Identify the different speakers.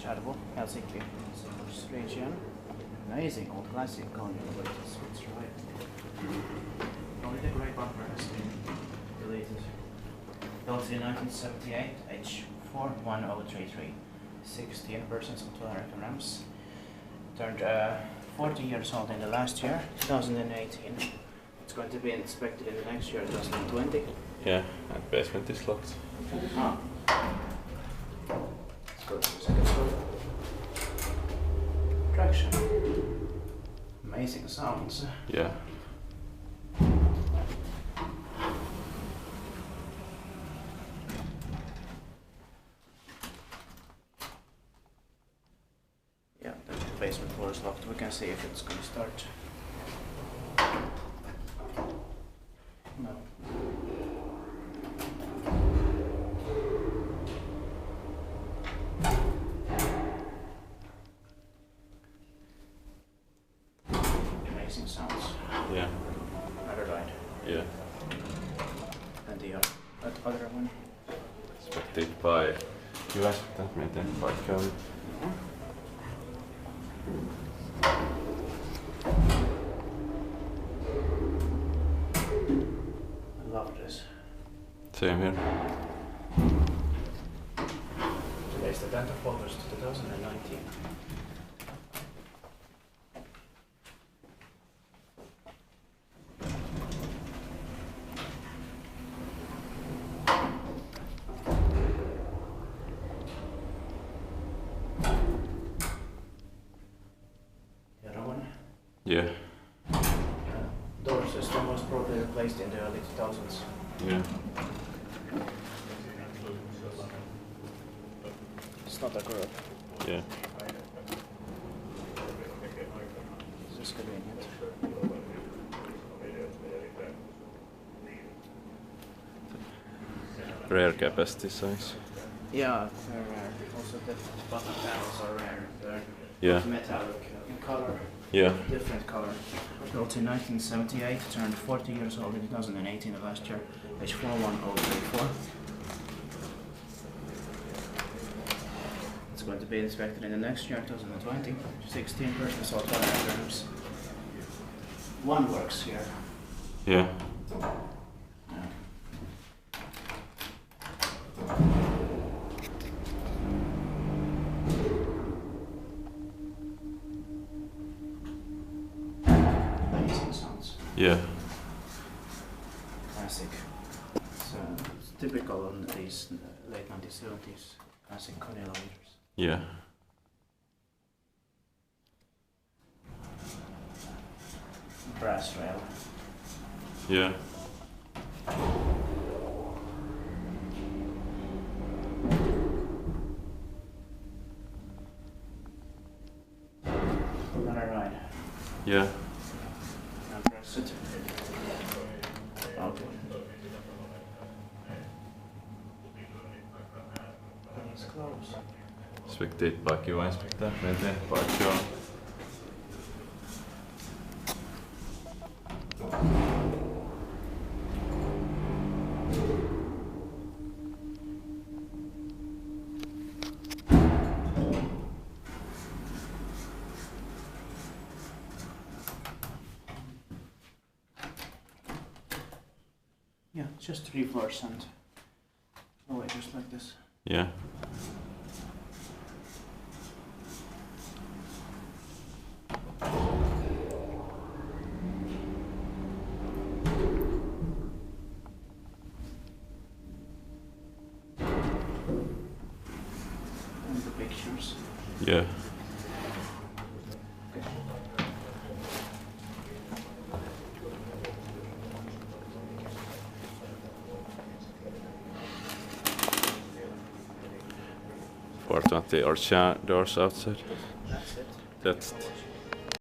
Speaker 1: Kerava, Helsinki region. Amazing old classic Kone, but it's right. Only the grey bumper has been deleted. Built in 1978, H41033. 16 persons and 200 grams. Turned 40 years old in the last year, 2018. It's going to be inspected in the next year, 2020.
Speaker 2: Yeah, and basement is locked.
Speaker 1: Ah. Let's go to the second floor. Traction. Amazing sounds.
Speaker 2: Yeah.
Speaker 1: Yeah, the basement floor is locked. We can see if it's going to start. No. Amazing sounds.
Speaker 2: Yeah.
Speaker 1: Another light.
Speaker 2: Yeah.
Speaker 1: And the other one.
Speaker 2: Inspected by US, maintained by Kone.
Speaker 1: I love this.
Speaker 2: Same here.
Speaker 1: Today's the 10th of August 2019. The other one.
Speaker 2: Yeah.
Speaker 1: Door system was probably replaced in the early 2000s.
Speaker 2: Yeah.
Speaker 1: It's not a group.
Speaker 2: Yeah.
Speaker 1: It's just convenient.
Speaker 2: Rare capacity size.
Speaker 1: Yeah, they're rare. Also the bottom panels are rare. They're
Speaker 2: Yeah.
Speaker 1: metallic in color.
Speaker 2: Yeah.
Speaker 1: Different color. Built in 1978, turned 40 years old in 2018, the last year, H41034. It's going to be inspected in the next year, 2020. 16 persons or 12 grams. One works here.
Speaker 2: Yeah.
Speaker 1: Yeah. Amazing sounds.
Speaker 2: Yeah.
Speaker 1: Classic. It's typical on these late 1970s classic Kone elevators.
Speaker 2: Yeah.
Speaker 1: Brass rail.
Speaker 2: Yeah.
Speaker 1: Another ride.
Speaker 2: Yeah.
Speaker 1: And press it. Okay. It's close.
Speaker 2: Inspected by QA inspector, maintained by Kone.
Speaker 1: Yeah, just 3 floors and oh wait, just like this.
Speaker 2: Yeah.
Speaker 1: And the pictures.
Speaker 2: Yeah.
Speaker 1: Okay.
Speaker 2: Or 20 or doors outside.
Speaker 1: That's it.
Speaker 2: That's